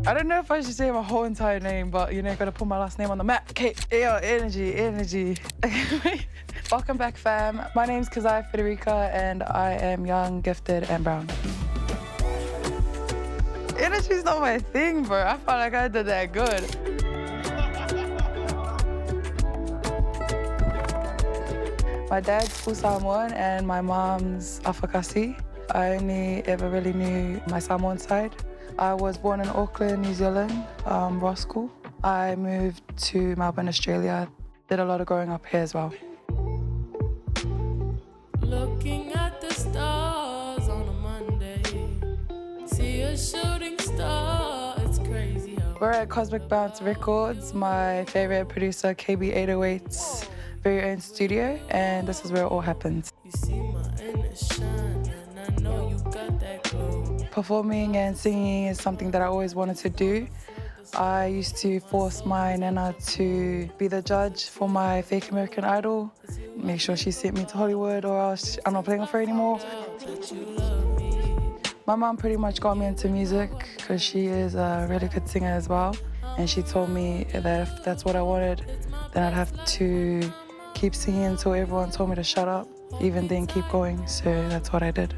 I don't know if I should say my whole entire name, but you know, gotta put my last name on the map. Okay, yo, energy. Welcome back, fam. My name's Keziah Feterika, and I am young, gifted, and brown. Energy's not my thing, bro. I felt like I did that good. My dad's full Samoan and my mom's Afakasi. I only ever really knew my Samoan side. I was born in Auckland, New Zealand, Ross School. I moved to Melbourne, Australia. Did a lot of growing up here as well. Looking at the stars on a Monday, see a shooting star, it's crazy how... We're at Cosmic Bounce Records, my favorite producer, KB808's very own studio, and this is where it all happens. You see my inner shine, and I know you got that glow. Performing and singing is something that I always wanted to do. I used to force my nana to be the judge for my fake American Idol, make sure she sent me to Hollywood or else I'm not playing with her anymore. My mom pretty much got me into music because she is a really good singer as well. And she told me that if that's what I wanted, then I'd have to keep singing until everyone told me to shut up, even then keep going. So that's what I did.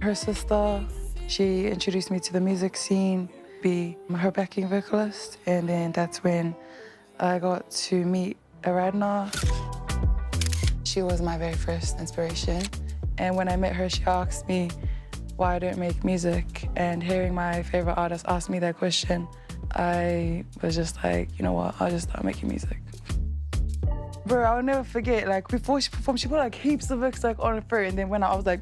Her sister, she introduced me to the music scene, be her backing vocalist, and then that's when I got to meet Aradna. She was my very first inspiration, and when I met her, she asked me why I don't make music, and hearing my favorite artist ask me that question, I was just like, you know what, I'll just start making music. Bro, I'll never forget, like before she performed, she put like heaps of books like on her throat, and then when I was like,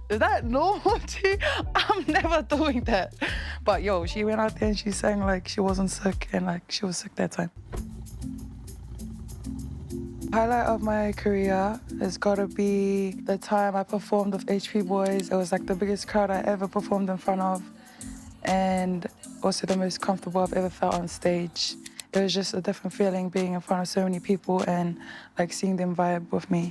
is that normal to you? I'm never doing that. But yo, she went out there and she sang like she wasn't sick, and like she was sick that time. Highlight of my career has gotta be the time I performed with HP Boys. It was like the biggest crowd I ever performed in front of, and also the most comfortable I've ever felt on stage. It was just a different feeling being in front of so many people and like seeing them vibe with me.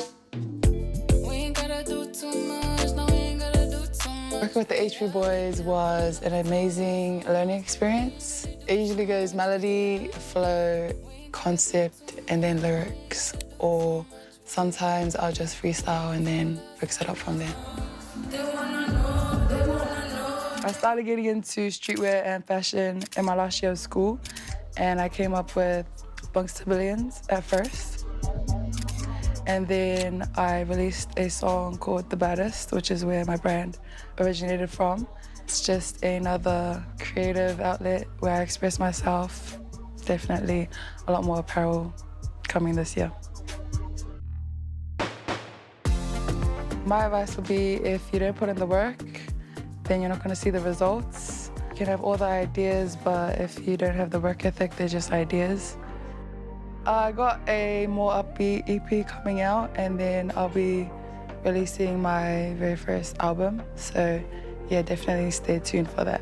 Working with the HP Boys was an amazing learning experience. It usually goes melody, flow, concept, and then lyrics. Or sometimes I'll just freestyle and then fix it up from there. I started getting into streetwear and fashion in my last year of school, and I came up with Bunks to Billions at first. And then I released a song called The Baddest, which is where my brand originated from. It's just another creative outlet where I express myself. Definitely a lot more apparel coming this year. My advice would be, if you don't put in the work, then you're not going to see the results. You can have all the ideas, but if you don't have the work ethic, they're just ideas. I got a more upbeat EP coming out, and then I'll be releasing my very first album. So yeah, definitely stay tuned for that.